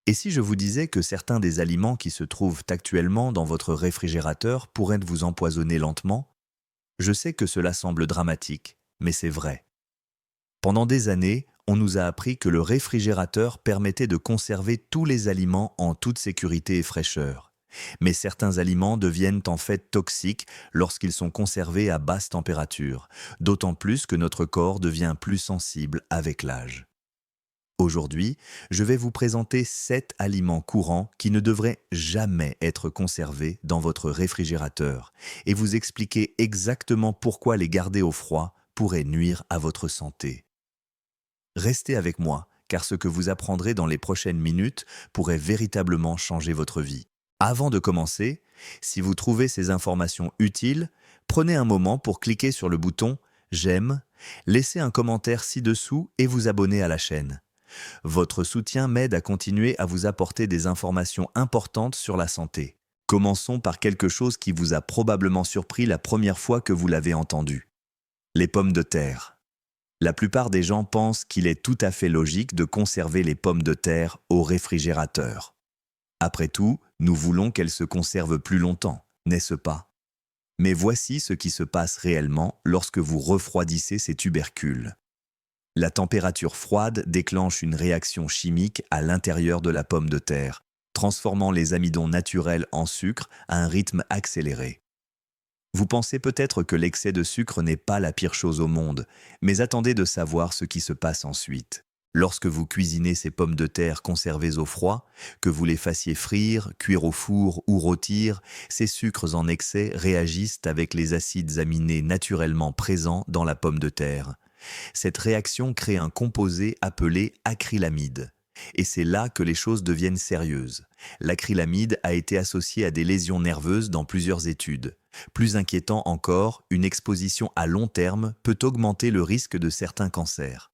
Et si je vous disais que certains des aliments qui se trouvent actuellement dans votre réfrigérateur pourraient vous empoisonner lentement? Je sais que cela semble dramatique, mais c'est vrai. Pendant des années, on nous a appris que le réfrigérateur permettait de conserver tous les aliments en toute sécurité et fraîcheur. Mais certains aliments deviennent en fait toxiques lorsqu'ils sont conservés à basse température, d'autant plus que notre corps devient plus sensible avec l'âge. Aujourd'hui, je vais vous présenter 7 aliments courants qui ne devraient jamais être conservés dans votre réfrigérateur et vous expliquer exactement pourquoi les garder au froid pourrait nuire à votre santé. Restez avec moi, car ce que vous apprendrez dans les prochaines minutes pourrait véritablement changer votre vie. Avant de commencer, si vous trouvez ces informations utiles, prenez un moment pour cliquer sur le bouton «J'aime», laissez un commentaire ci-dessous et vous abonner à la chaîne. Votre soutien m'aide à continuer à vous apporter des informations importantes sur la santé. Commençons par quelque chose qui vous a probablement surpris la première fois que vous l'avez entendu. Les pommes de terre. La plupart des gens pensent qu'il est tout à fait logique de conserver les pommes de terre au réfrigérateur. Après tout, nous voulons qu'elles se conservent plus longtemps, n'est-ce pas? Mais voici ce qui se passe réellement lorsque vous refroidissez ces tubercules. La température froide déclenche une réaction chimique à l'intérieur de la pomme de terre, transformant les amidons naturels en sucre à un rythme accéléré. Vous pensez peut-être que l'excès de sucre n'est pas la pire chose au monde, mais attendez de savoir ce qui se passe ensuite. Lorsque vous cuisinez ces pommes de terre conservées au froid, que vous les fassiez frire, cuire au four ou rôtir, ces sucres en excès réagissent avec les acides aminés naturellement présents dans la pomme de terre. Cette réaction crée un composé appelé acrylamide. Et c'est là que les choses deviennent sérieuses. L'acrylamide a été associé à des lésions nerveuses dans plusieurs études. Plus inquiétant encore, une exposition à long terme peut augmenter le risque de certains cancers.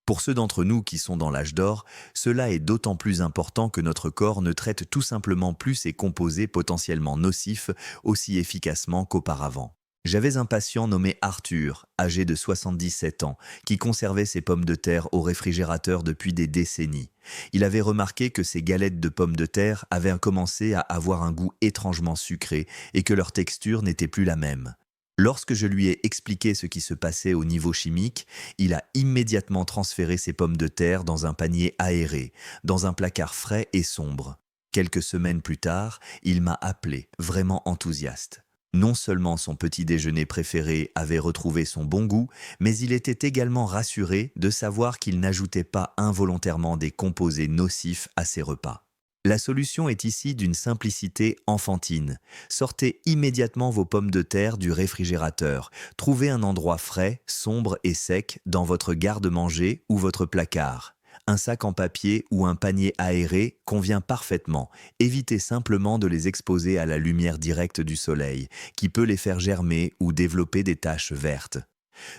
Pour ceux d'entre nous qui sont dans l'âge d'or, cela est d'autant plus important que notre corps ne traite tout simplement plus ces composés potentiellement nocifs aussi efficacement qu'auparavant. J'avais un patient nommé Arthur, âgé de 77 ans, qui conservait ses pommes de terre au réfrigérateur depuis des décennies. Il avait remarqué que ses galettes de pommes de terre avaient commencé à avoir un goût étrangement sucré et que leur texture n'était plus la même. Lorsque je lui ai expliqué ce qui se passait au niveau chimique, il a immédiatement transféré ses pommes de terre dans un panier aéré, dans un placard frais et sombre. Quelques semaines plus tard, il m'a appelé, vraiment enthousiaste. Non seulement son petit déjeuner préféré avait retrouvé son bon goût, mais il était également rassuré de savoir qu'il n'ajoutait pas involontairement des composés nocifs à ses repas. La solution est ici d'une simplicité enfantine. Sortez immédiatement vos pommes de terre du réfrigérateur. Trouvez un endroit frais, sombre et sec dans votre garde-manger ou votre placard. Un sac en papier ou un panier aéré convient parfaitement. Évitez simplement de les exposer à la lumière directe du soleil, qui peut les faire germer ou développer des taches vertes.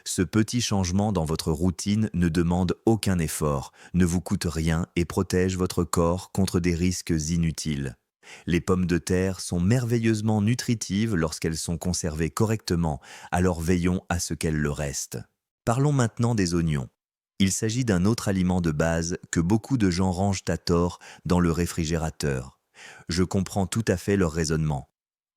Ce petit changement dans votre routine ne demande aucun effort, ne vous coûte rien et protège votre corps contre des risques inutiles. Les pommes de terre sont merveilleusement nutritives lorsqu'elles sont conservées correctement, alors veillons à ce qu'elles le restent. Parlons maintenant des oignons. Il s'agit d'un autre aliment de base que beaucoup de gens rangent à tort dans le réfrigérateur. Je comprends tout à fait leur raisonnement.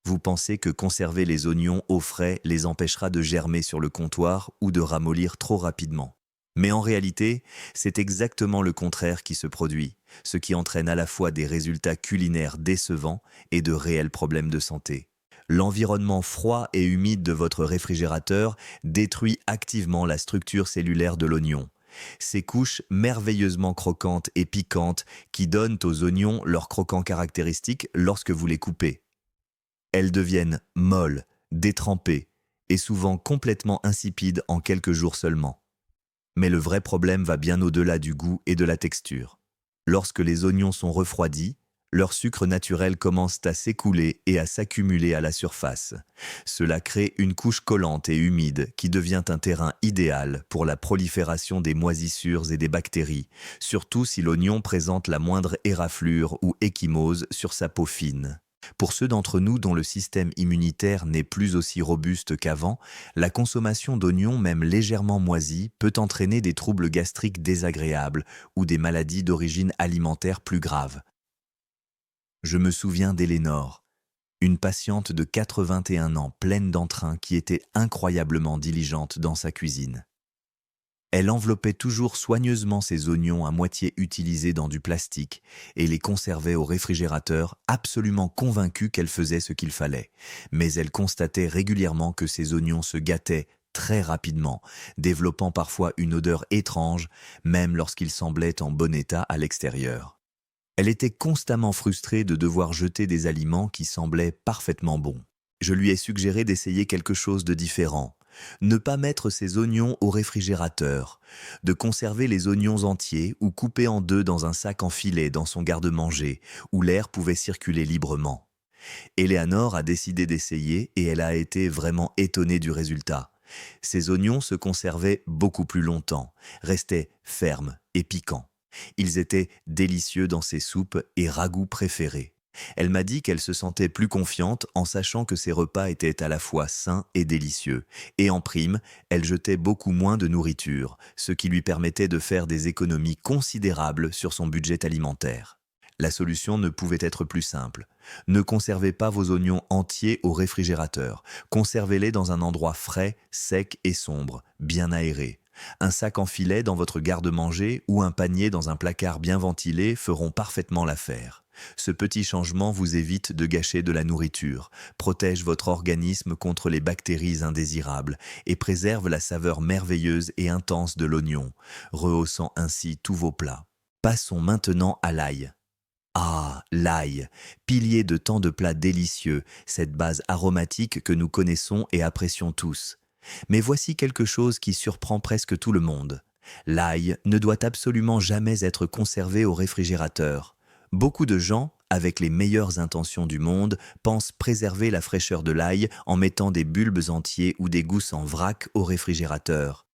Vous pensez que conserver les oignons au frais les empêchera de germer sur le comptoir ou de ramollir trop rapidement. Mais en réalité, c'est exactement le contraire qui se produit, ce qui entraîne à la fois des résultats culinaires décevants et de réels problèmes de santé. L'environnement froid et humide de votre réfrigérateur détruit activement la structure cellulaire de l'oignon. Ces couches merveilleusement croquantes et piquantes qui donnent aux oignons leur croquant caractéristique lorsque vous les coupez. Elles deviennent molles, détrempées et souvent complètement insipides en quelques jours seulement. Mais le vrai problème va bien au-delà du goût et de la texture. Lorsque les oignons sont refroidis, leur sucre naturel commence à s'écouler et à s'accumuler à la surface. Cela crée une couche collante et humide qui devient un terrain idéal pour la prolifération des moisissures et des bactéries, surtout si l'oignon présente la moindre éraflure ou échymose sur sa peau fine. Pour ceux d'entre nous dont le système immunitaire n'est plus aussi robuste qu'avant, la consommation d'oignons, même légèrement moisis, peut entraîner des troubles gastriques désagréables ou des maladies d'origine alimentaire plus graves. Je me souviens d'Elénore, une patiente de 81 ans pleine d'entrain qui était incroyablement diligente dans sa cuisine. Elle enveloppait toujours soigneusement ses oignons à moitié utilisés dans du plastique et les conservait au réfrigérateur, absolument convaincue qu'elle faisait ce qu'il fallait. Mais elle constatait régulièrement que ses oignons se gâtaient très rapidement, développant parfois une odeur étrange, même lorsqu'ils semblaient en bon état à l'extérieur. Elle était constamment frustrée de devoir jeter des aliments qui semblaient parfaitement bons. Je lui ai suggéré d'essayer quelque chose de différent. Ne pas mettre ses oignons au réfrigérateur, de conserver les oignons entiers ou coupés en deux dans un sac en filet dans son garde-manger, où l'air pouvait circuler librement. Éléanore a décidé d'essayer et elle a été vraiment étonnée du résultat. Ses oignons se conservaient beaucoup plus longtemps, restaient fermes et piquants. Ils étaient délicieux dans ses soupes et ragoûts préférés. Elle m'a dit qu'elle se sentait plus confiante en sachant que ses repas étaient à la fois sains et délicieux. Et en prime, elle jetait beaucoup moins de nourriture, ce qui lui permettait de faire des économies considérables sur son budget alimentaire. La solution ne pouvait être plus simple. Ne conservez pas vos oignons entiers au réfrigérateur. Conservez-les dans un endroit frais, sec et sombre, bien aéré. Un sac en filet dans votre garde-manger ou un panier dans un placard bien ventilé feront parfaitement l'affaire. Ce petit changement vous évite de gâcher de la nourriture, protège votre organisme contre les bactéries indésirables et préserve la saveur merveilleuse et intense de l'oignon, rehaussant ainsi tous vos plats. Passons maintenant à l'ail. Ah, l'ail, pilier de tant de plats délicieux, cette base aromatique que nous connaissons et apprécions tous. Mais voici quelque chose qui surprend presque tout le monde. L'ail ne doit absolument jamais être conservé au réfrigérateur. Beaucoup de gens, avec les meilleures intentions du monde, pensent préserver la fraîcheur de l'ail en mettant des bulbes entiers ou des gousses en vrac au réfrigérateur.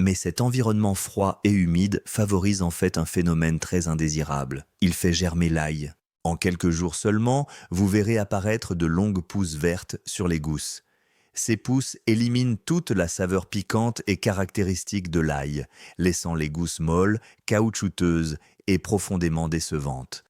Mais cet environnement froid et humide favorise en fait un phénomène très indésirable. Il fait germer l'ail. En quelques jours seulement, vous verrez apparaître de longues pousses vertes sur les gousses. Ces pousses éliminent toute la saveur piquante et caractéristique de l'ail, laissant les gousses molles, caoutchouteuses et profondément décevantes.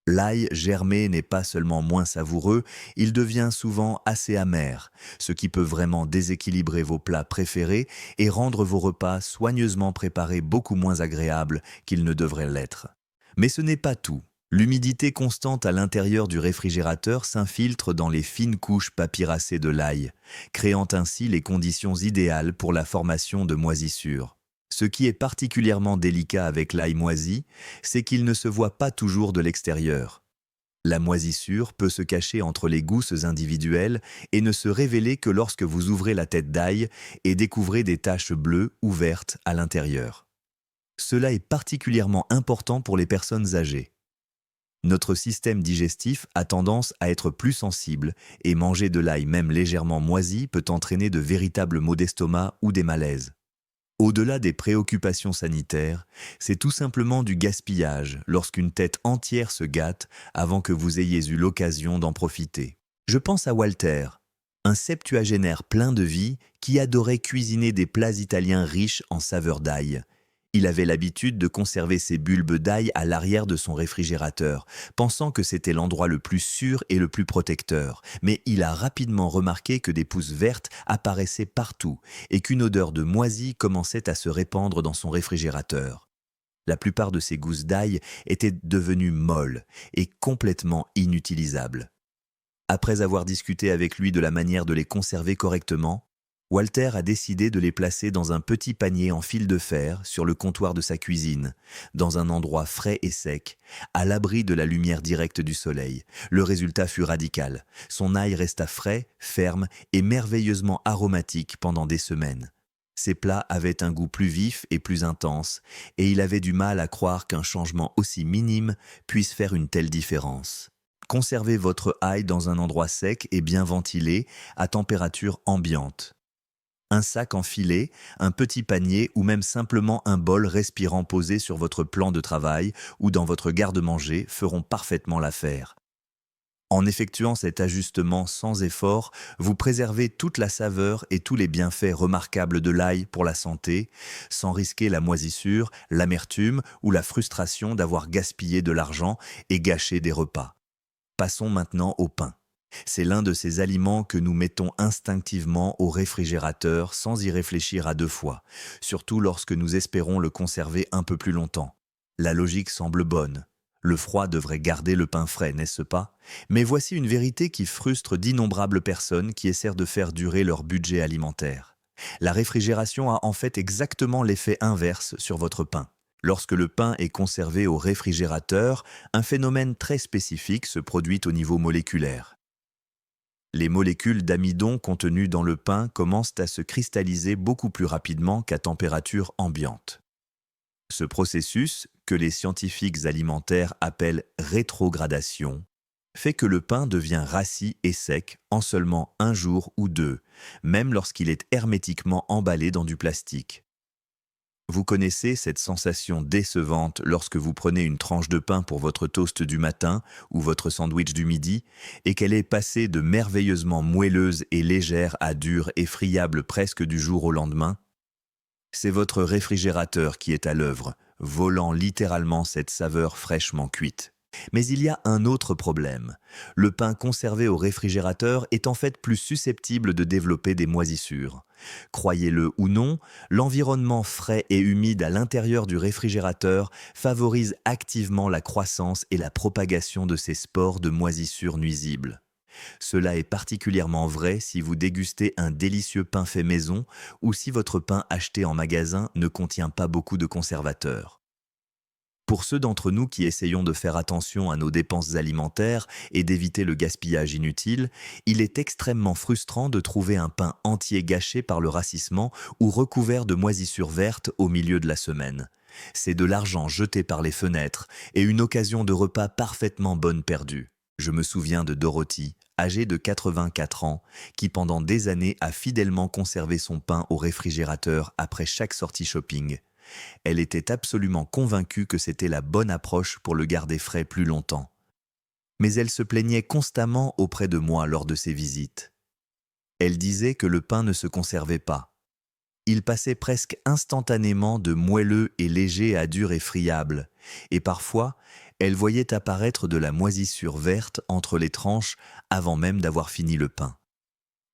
L'ail germé n'est pas seulement moins savoureux, il devient souvent assez amer, ce qui peut vraiment déséquilibrer vos plats préférés et rendre vos repas soigneusement préparés beaucoup moins agréables qu'ils ne devraient l'être. Mais ce n'est pas tout. L'humidité constante à l'intérieur du réfrigérateur s'infiltre dans les fines couches papyracées de l'ail, créant ainsi les conditions idéales pour la formation de moisissures. Ce qui est particulièrement délicat avec l'ail moisi, c'est qu'il ne se voit pas toujours de l'extérieur. La moisissure peut se cacher entre les gousses individuelles et ne se révéler que lorsque vous ouvrez la tête d'ail et découvrez des taches bleues ou vertes à l'intérieur. Cela est particulièrement important pour les personnes âgées. Notre système digestif a tendance à être plus sensible et manger de l'ail même légèrement moisi peut entraîner de véritables maux d'estomac ou des malaises. Au-delà des préoccupations sanitaires, c'est tout simplement du gaspillage lorsqu'une tête entière se gâte avant que vous ayez eu l'occasion d'en profiter. Je pense à Walter, un septuagénaire plein de vie qui adorait cuisiner des plats italiens riches en saveurs d'ail. Il avait l'habitude de conserver ses bulbes d'ail à l'arrière de son réfrigérateur, pensant que c'était l'endroit le plus sûr et le plus protecteur. Mais il a rapidement remarqué que des pousses vertes apparaissaient partout et qu'une odeur de moisi commençait à se répandre dans son réfrigérateur. La plupart de ces gousses d'ail étaient devenues molles et complètement inutilisables. Après avoir discuté avec lui de la manière de les conserver correctement, Walter a décidé de les placer dans un petit panier en fil de fer sur le comptoir de sa cuisine, dans un endroit frais et sec, à l'abri de la lumière directe du soleil. Le résultat fut radical. Son ail resta frais, ferme et merveilleusement aromatique pendant des semaines. Ses plats avaient un goût plus vif et plus intense, et il avait du mal à croire qu'un changement aussi minime puisse faire une telle différence. Conservez votre ail dans un endroit sec et bien ventilé, à température ambiante. Un sac en filet, un petit panier ou même simplement un bol respirant posé sur votre plan de travail ou dans votre garde-manger feront parfaitement l'affaire. En effectuant cet ajustement sans effort, vous préservez toute la saveur et tous les bienfaits remarquables de l'ail pour la santé, sans risquer la moisissure, l'amertume ou la frustration d'avoir gaspillé de l'argent et gâché des repas. Passons maintenant au pain. C'est l'un de ces aliments que nous mettons instinctivement au réfrigérateur sans y réfléchir à deux fois, surtout lorsque nous espérons le conserver un peu plus longtemps. La logique semble bonne. Le froid devrait garder le pain frais, n'est-ce pas? Mais voici une vérité qui frustre d'innombrables personnes qui essaient de faire durer leur budget alimentaire. La réfrigération a en fait exactement l'effet inverse sur votre pain. Lorsque le pain est conservé au réfrigérateur, un phénomène très spécifique se produit au niveau moléculaire. Les molécules d'amidon contenues dans le pain commencent à se cristalliser beaucoup plus rapidement qu'à température ambiante. Ce processus, que les scientifiques alimentaires appellent rétrogradation, fait que le pain devient rassis et sec en seulement un jour ou deux, même lorsqu'il est hermétiquement emballé dans du plastique. Vous connaissez cette sensation décevante lorsque vous prenez une tranche de pain pour votre toast du matin ou votre sandwich du midi et qu'elle est passée de merveilleusement moelleuse et légère à dure et friable presque du jour au lendemain? C'est votre réfrigérateur qui est à l'œuvre, volant littéralement cette saveur fraîchement cuite. Mais il y a un autre problème. Le pain conservé au réfrigérateur est en fait plus susceptible de développer des moisissures. Croyez-le ou non, l'environnement frais et humide à l'intérieur du réfrigérateur favorise activement la croissance et la propagation de ces spores de moisissures nuisibles. Cela est particulièrement vrai si vous dégustez un délicieux pain fait maison ou si votre pain acheté en magasin ne contient pas beaucoup de conservateurs. Pour ceux d'entre nous qui essayons de faire attention à nos dépenses alimentaires et d'éviter le gaspillage inutile, il est extrêmement frustrant de trouver un pain entier gâché par le rassissement ou recouvert de moisissures vertes au milieu de la semaine. C'est de l'argent jeté par les fenêtres et une occasion de repas parfaitement bonne perdue. Je me souviens de Dorothy, âgée de 84 ans, qui pendant des années a fidèlement conservé son pain au réfrigérateur après chaque sortie shopping. Elle était absolument convaincue que c'était la bonne approche pour le garder frais plus longtemps. Mais elle se plaignait constamment auprès de moi lors de ses visites. Elle disait que le pain ne se conservait pas. Il passait presque instantanément de moelleux et léger à dur et friable, et parfois, elle voyait apparaître de la moisissure verte entre les tranches avant même d'avoir fini le pain.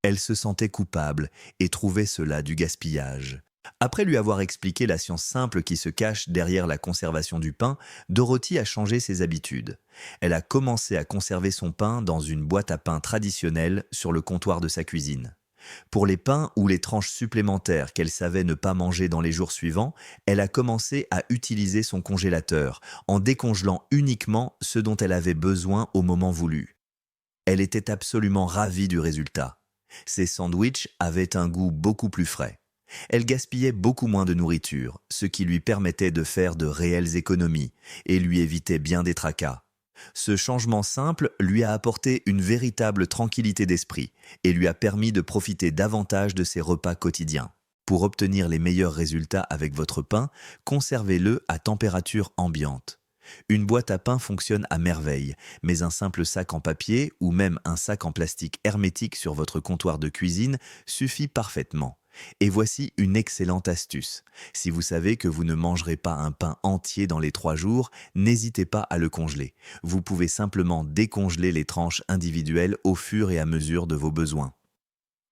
Elle se sentait coupable et trouvait cela du gaspillage. Après lui avoir expliqué la science simple qui se cache derrière la conservation du pain, Dorothy a changé ses habitudes. Elle a commencé à conserver son pain dans une boîte à pain traditionnelle sur le comptoir de sa cuisine. Pour les pains ou les tranches supplémentaires qu'elle savait ne pas manger dans les jours suivants, elle a commencé à utiliser son congélateur, en décongelant uniquement ce dont elle avait besoin au moment voulu. Elle était absolument ravie du résultat. Ses sandwichs avaient un goût beaucoup plus frais. Elle gaspillait beaucoup moins de nourriture, ce qui lui permettait de faire de réelles économies et lui évitait bien des tracas. Ce changement simple lui a apporté une véritable tranquillité d'esprit et lui a permis de profiter davantage de ses repas quotidiens. Pour obtenir les meilleurs résultats avec votre pain, conservez-le à température ambiante. Une boîte à pain fonctionne à merveille, mais un simple sac en papier ou même un sac en plastique hermétique sur votre comptoir de cuisine suffit parfaitement. Et voici une excellente astuce. Si vous savez que vous ne mangerez pas un pain entier dans les 3 jours, n'hésitez pas à le congeler. Vous pouvez simplement décongeler les tranches individuelles au fur et à mesure de vos besoins.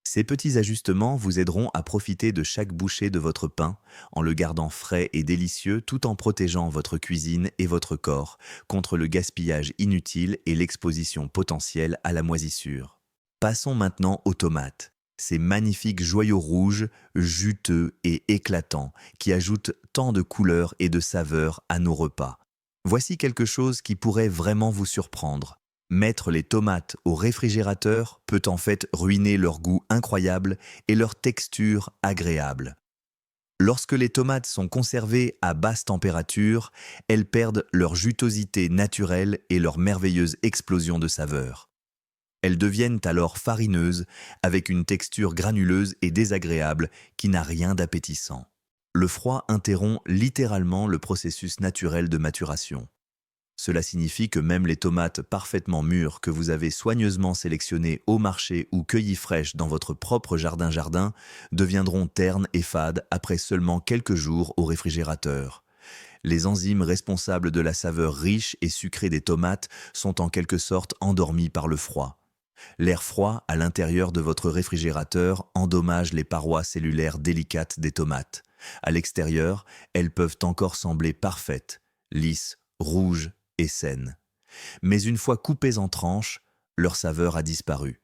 Ces petits ajustements vous aideront à profiter de chaque bouchée de votre pain en le gardant frais et délicieux tout en protégeant votre cuisine et votre corps contre le gaspillage inutile et l'exposition potentielle à la moisissure. Passons maintenant aux tomates. Ces magnifiques joyaux rouges, juteux et éclatants qui ajoutent tant de couleurs et de saveurs à nos repas. Voici quelque chose qui pourrait vraiment vous surprendre. Mettre les tomates au réfrigérateur peut en fait ruiner leur goût incroyable et leur texture agréable. Lorsque les tomates sont conservées à basse température, elles perdent leur jutosité naturelle et leur merveilleuse explosion de saveurs. Elles deviennent alors farineuses, avec une texture granuleuse et désagréable qui n'a rien d'appétissant. Le froid interrompt littéralement le processus naturel de maturation. Cela signifie que même les tomates parfaitement mûres que vous avez soigneusement sélectionnées au marché ou cueillies fraîches dans votre propre jardin deviendront ternes et fades après seulement quelques jours au réfrigérateur. Les enzymes responsables de la saveur riche et sucrée des tomates sont en quelque sorte endormies par le froid. L'air froid à l'intérieur de votre réfrigérateur endommage les parois cellulaires délicates des tomates. À l'extérieur, elles peuvent encore sembler parfaites, lisses, rouges et saines. Mais une fois coupées en tranches, leur saveur a disparu.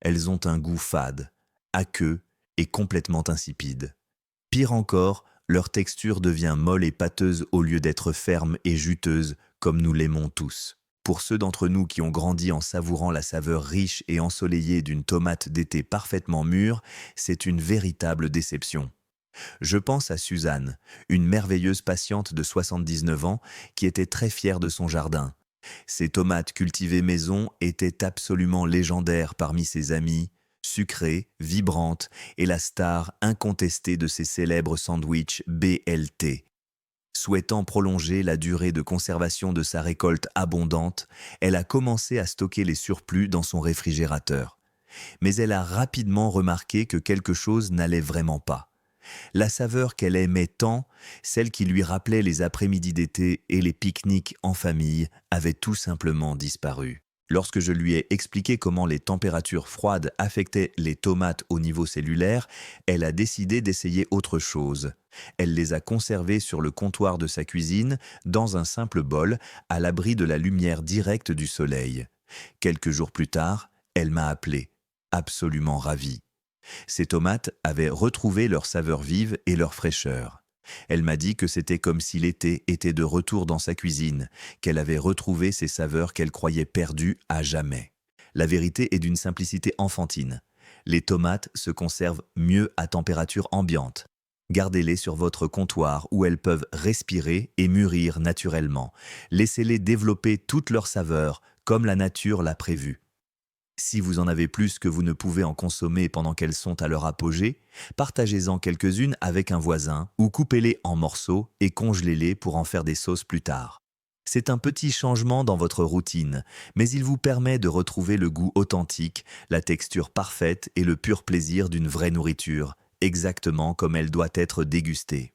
Elles ont un goût fade, aqueux et complètement insipide. Pire encore, leur texture devient molle et pâteuse au lieu d'être ferme et juteuse comme nous l'aimons tous. Pour ceux d'entre nous qui ont grandi en savourant la saveur riche et ensoleillée d'une tomate d'été parfaitement mûre, c'est une véritable déception. Je pense à Suzanne, une merveilleuse patiente de 79 ans qui était très fière de son jardin. Ses tomates cultivées maison étaient absolument légendaires parmi ses amis, sucrées, vibrantes et la star incontestée de ses célèbres sandwichs BLT. Souhaitant prolonger la durée de conservation de sa récolte abondante, elle a commencé à stocker les surplus dans son réfrigérateur. Mais elle a rapidement remarqué que quelque chose n'allait vraiment pas. La saveur qu'elle aimait tant, celle qui lui rappelait les après-midi d'été et les pique-niques en famille, avait tout simplement disparu. Lorsque je lui ai expliqué comment les températures froides affectaient les tomates au niveau cellulaire, elle a décidé d'essayer autre chose. Elle les a conservées sur le comptoir de sa cuisine, dans un simple bol, à l'abri de la lumière directe du soleil. Quelques jours plus tard, elle m'a appelé, absolument ravie. Ces tomates avaient retrouvé leur saveur vive et leur fraîcheur. Elle m'a dit que c'était comme si l'été était de retour dans sa cuisine, qu'elle avait retrouvé ces saveurs qu'elle croyait perdues à jamais. La vérité est d'une simplicité enfantine. Les tomates se conservent mieux à température ambiante. Gardez-les sur votre comptoir où elles peuvent respirer et mûrir naturellement. Laissez-les développer toutes leurs saveurs, comme la nature l'a prévu. Si vous en avez plus que vous ne pouvez en consommer pendant qu'elles sont à leur apogée, partagez-en quelques-unes avec un voisin ou coupez-les en morceaux et congelez-les pour en faire des sauces plus tard. C'est un petit changement dans votre routine, mais il vous permet de retrouver le goût authentique, la texture parfaite et le pur plaisir d'une vraie nourriture, exactement comme elle doit être dégustée.